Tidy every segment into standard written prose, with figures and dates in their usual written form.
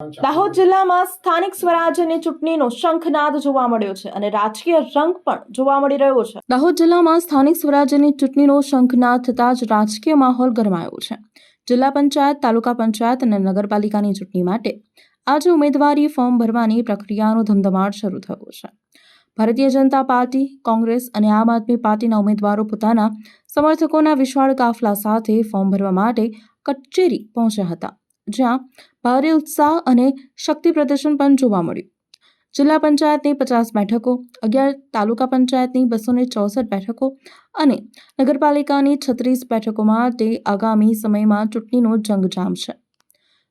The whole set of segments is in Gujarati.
દાહોદ જિલ્લામાં સ્થાનિક સ્વરાજ્યની ચૂંટણીનો શંખનાદ જોવા મળ્યો છે અને રાજકીય રંગ પણ જોવા મળી રહ્યો છે. દાહોદ જિલ્લામાં સ્થાનિક સ્વરાજ્યની ચૂંટણીનો શંખનાદ થતાં જ રાજકીય માહોલ ગરમાયો છે. જિલ્લા પંચાયત, તાલુકા પંચાયત અને નગરપાલિકાની ચૂંટણી માટે આજે ઉમેદવારી ફોર્મ ભરવાની પ્રક્રિયાનો ધમધમાટ શરૂ થયો છે. ભારતીય જનતા પાર્ટી, કોંગ્રેસ અને આમ આદમી પાર્ટીના ઉમેદવારો પોતાના સમર્થકોના વિશાળ કાફલા સાથે ફોર્મ ભરવા માટે કચેરી પહોંચ્યા હતા, જ્યાં ભારે ઉત્સાહ અને શક્તિ પ્રદર્શન પણ જોવા મળ્યું. જિલ્લા પંચાયતની 50 બેઠકો, 11 તાલુકા પંચાયતની 264 બેઠકો અને નગરપાલિકાની 36 બેઠકો માટે આગામી સમયમાં ચૂંટણીનો જંગ જામશે.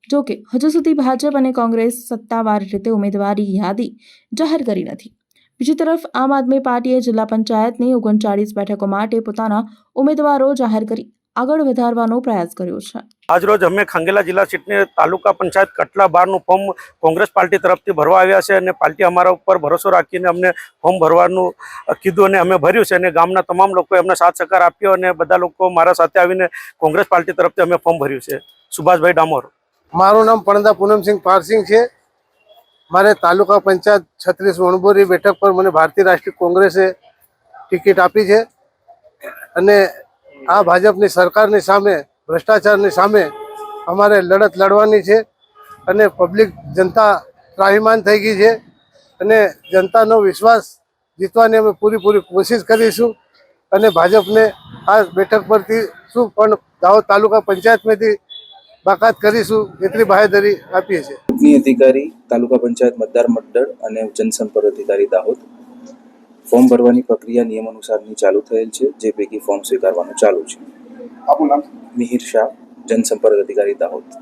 જોકે હજુ સુધી ભાજપ અને કોંગ્રેસ સત્તાવાર રીતે ઉમેદવારી યાદી જાહેર કરી નથી. બીજી તરફ આમ આદમી પાર્ટીએ જિલ્લા પંચાયતની 39 બેઠકો માટે પોતાના ઉમેદવારો જાહેર કરી આગળ વધારવાનો પ્રયાસ કર્યો છે. આજરોજ અમે ખાંગેલા જિલ્લા સીટની તાલુકા પંચાયત કટલા 12નું ફોર્મ કોંગ્રેસ પાર્ટી તરફથી ભરવા આવ્યા છે અને પાર્ટી અમારા ઉપર ભરોસો રાખીને અમને ફોર્મ ભરવાનું કીધું અને અમે ભર્યું છે અને ગામના તમામ લોકોએ અમને સાથ સહકાર આપ્યો અને બધા લોકો મારા સાથે આવીને કોંગ્રેસ પાર્ટી તરફથી અમે ફોર્મ ભર્યું છે. સુભાષભાઈ ડામોર. મારું નામ પણદા પૂનમસિંહ પારસિંહ છે. મારે તાલુકા પંચાયત 36 વણબોરી બેઠક પર મને ભારતીય રાષ્ટ્રીય કોંગ્રેસે ટિકિટ આપી છે અને આ ભાજપની સરકારની સામે, ભ્રષ્ટાચારની સામે અમારે લડત લડવાની છે અને પબ્લિક જનતા ત્રાહિમામ થઈ ગઈ છે અને જનતાનો વિશ્વાસ જીતવાની અમે પૂરી કોશિશ કરીશું અને ભાજપને આ બેઠક પરથી શું પણ દાહોદ તાલુકા પંચાયતમાંથી બાકાત કરીશું એટલી બાહેધરી આપીએ છીએ. ચૂંટણી અધિકારી, તાલુકા પંચાયત મતદાર મંડળ અને જનસંપર્ક અધિકારી દાહોદ. ફોર્મ ભરવાની પ્રક્રિયા નિયમ અનુસારની ચાલુ થયેલ છે, જે પૈકી ફોર્મ સ્વીકારવાનું ચાલુ છે. આપનું નામ? મિહિર શાહ, જનસંપર્ક અધિકારી દાહોદ.